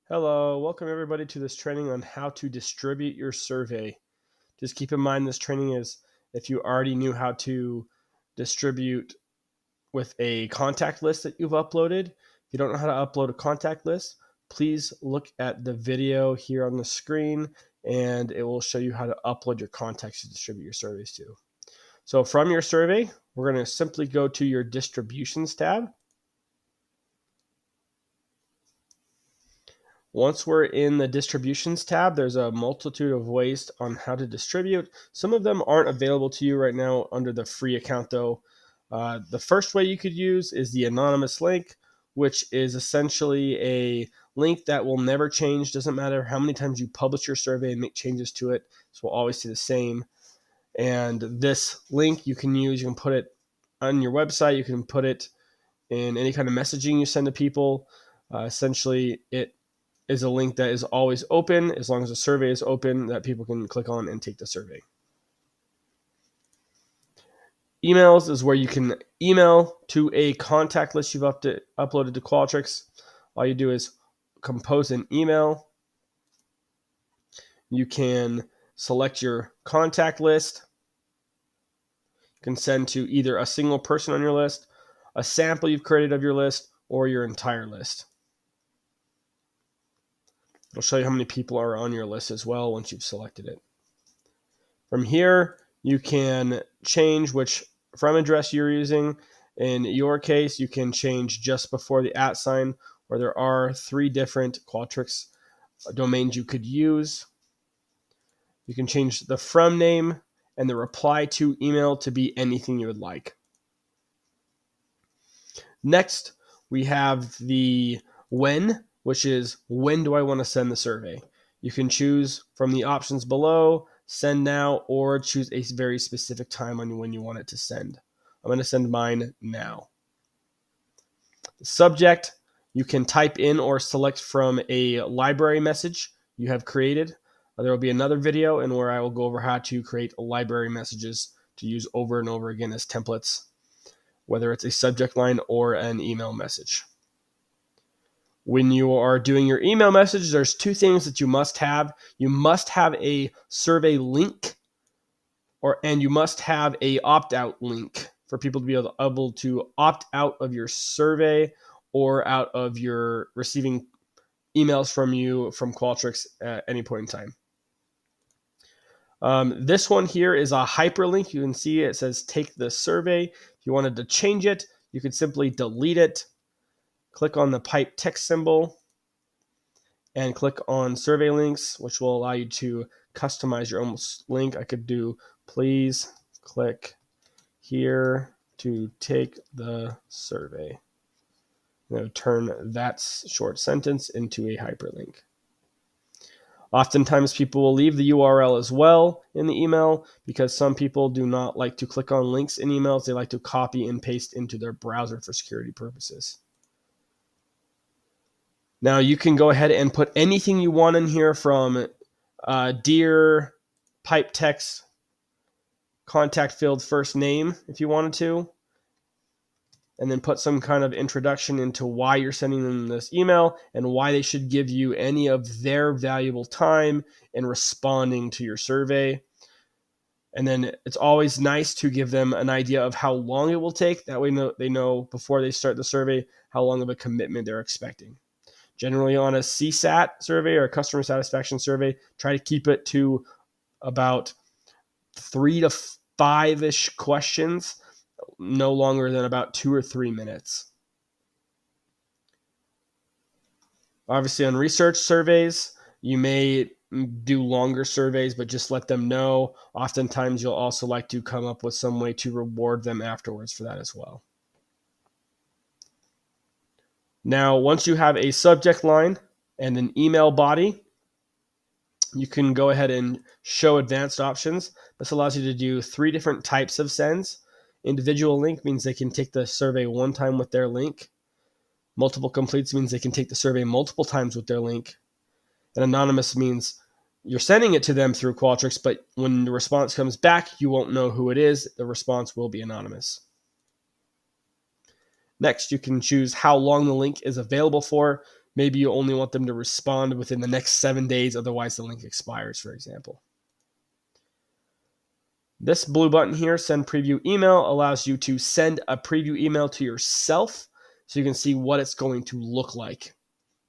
Hello, welcome everybody to this training on how to distribute your survey. Just keep in mind this training is if you already knew how to distribute with a contact list that you've uploaded. If you don't know how to upload a contact list, please look at the video here on the screen and it will show you how to upload your contacts to distribute your surveys to. So from your survey, we're going to simply go to your distributions tab. Once we're in the distributions tab, there's a multitude of ways on how to distribute. Some of them aren't available to you right now under the free account though. The first way you could use is the anonymous link, which is essentially a link that will never change. Doesn't matter how many times you publish your survey and make changes to it. It will always stay the same. And this link you can use, you can put it on your website, you can put it in any kind of messaging you send to people. Essentially, it is a link that is always open as long as the survey is open that people can click on and take the survey. Emails is where you can email to a contact list you've uploaded to Qualtrics. All you do is compose an email. You can select your contact list. You can send to either a single person on your list, a sample you've created of your list, or your entire list. It'll show you how many people are on your list as well once you've selected it. From here, you can change which from address you're using. In your case, you can change just before the @ sign, or there are 3 different Qualtrics domains you could use. You can change the from name and the reply to email to be anything you would like. Next, we have the when, which is when do I want to send the survey. You can choose from the options below, send now, or choose a very specific time on when you want it to send. I'm going to send mine now. The subject, you can type in or select from a library message you have created. There will be another video in where I will go over how to create library messages to use over and over again as templates, whether it's a subject line or an email message. When you are doing your email message, there's 2 things that you must have. You must have a survey link, and you must have a opt-out link for people to be able to opt out of your survey or out of your receiving emails from you from Qualtrics at any point in time. This one here is a hyperlink. You can see it says take the survey. If you wanted to change it, you could simply delete it. Click on the pipe text symbol and click on survey links, which will allow you to customize your own link. I could do, please click here to take the survey. I'm going to turn that short sentence into a hyperlink. Oftentimes people will leave the URL as well in the email because some people do not like to click on links in emails. They like to copy and paste into their browser for security purposes. Now you can go ahead and put anything you want in here from dear, pipe text, contact field, first name if you wanted to, and then put some kind of introduction into why you're sending them this email and why they should give you any of their valuable time in responding to your survey. And then it's always nice to give them an idea of how long it will take. That way they know before they start the survey how long of a commitment they're expecting. Generally on a CSAT survey or a customer satisfaction survey, try to keep it to about 3 to 5-ish questions, no longer than about 2 or 3 minutes. Obviously on research surveys, you may do longer surveys, but just let them know. Oftentimes you'll also like to come up with some way to reward them afterwards for that as well. Now, once you have a subject line and an email body, you can go ahead and show advanced options. This allows you to do 3 different types of sends. Individual link means they can take the survey one time with their link. Multiple completes means they can take the survey multiple times with their link. And anonymous means you're sending it to them through Qualtrics, but when the response comes back, you won't know who it is. The response will be anonymous. Next, you can choose how long the link is available for. Maybe you only want them to respond within the next 7 days, otherwise the link expires, for example. This blue button here, send preview email, allows you to send a preview email to yourself so you can see what it's going to look like.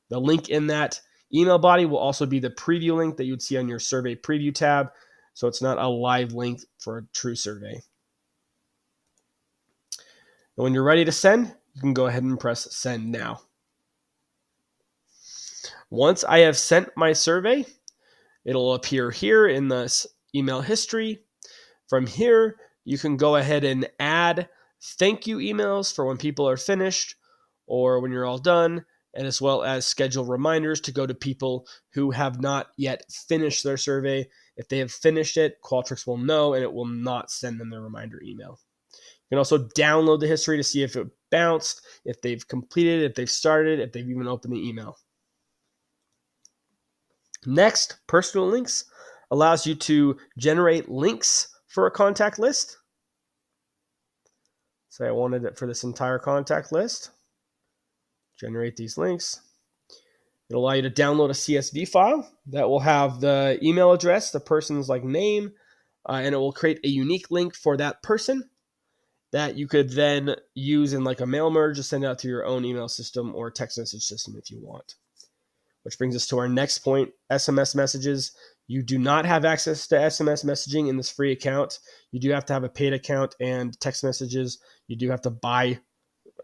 The link in that email body will also be the preview link that you'd see on your survey preview tab, so it's not a live link for a true survey. And when you're ready to send, you can go ahead and press send now. Once I have sent my survey, it'll appear here in the email history. From here, you can go ahead and add thank you emails for when people are finished or when you're all done, and as well as schedule reminders to go to people who have not yet finished their survey. If they have finished it, Qualtrics will know and it will not send them the reminder email. You can also download the history to see if it bounced, if they've completed, if they've started, if they've even opened the email. Next, personal links allows you to generate links for a contact list. Say I wanted it for this entire contact list. Generate these links. It'll allow you to download a CSV file that will have the email address, the person's name, and it will create a unique link for that person that you could then use in a mail merge to send out to your own email system or text message system if you want. Which brings us to our next point, SMS messages. You do not have access to SMS messaging in this free account. You do have to have a paid account, and text messages, you do have to buy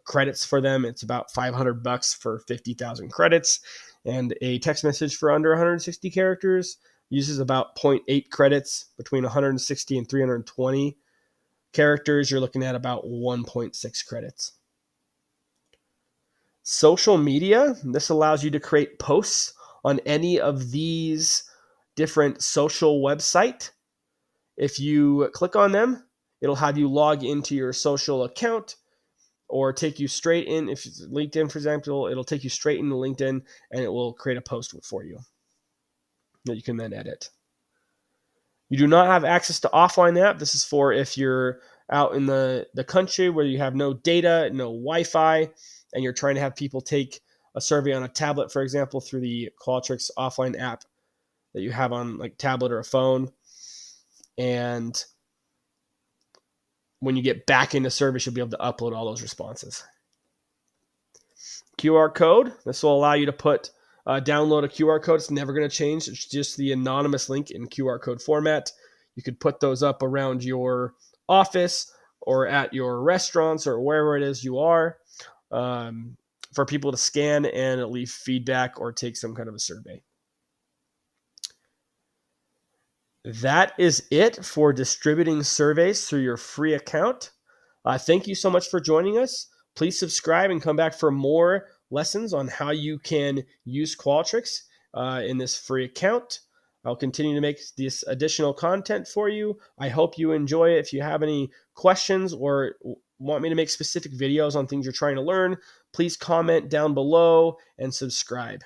credits for them. It's about $500 for 50,000 credits, and a text message for under 160 characters uses about 0.8 credits. Between 160 and 320 characters, you're looking at about 1.6 credits. Social media, this allows you to create posts on any of these different social websites. If you click on them, it'll have you log into your social account or take you straight in. If it's LinkedIn, for example, it'll take you straight into LinkedIn and it will create a post for you that you can then edit. You do not have access to offline app. This is for if you're out in the country where you have no data, no Wi-Fi, and you're trying to have people take a survey on a tablet, for example, through the Qualtrics offline app that you have on tablet or a phone. And when you get back into service, you'll be able to upload all those responses. QR code. This will allow you to download a QR code. It's never going to change. It's just the anonymous link in QR code format. You could put those up around your office or at your restaurants or wherever it is you are for people to scan and leave feedback or take some kind of a survey. That is it for distributing surveys through your free account. Thank you so much for joining us. Please subscribe and come back for more lessons on how you can use Qualtrics in this free account. I'll continue to make this additional content for you. I hope you enjoy it. If you have any questions or want me to make specific videos on things you're trying to learn, please comment down below and subscribe.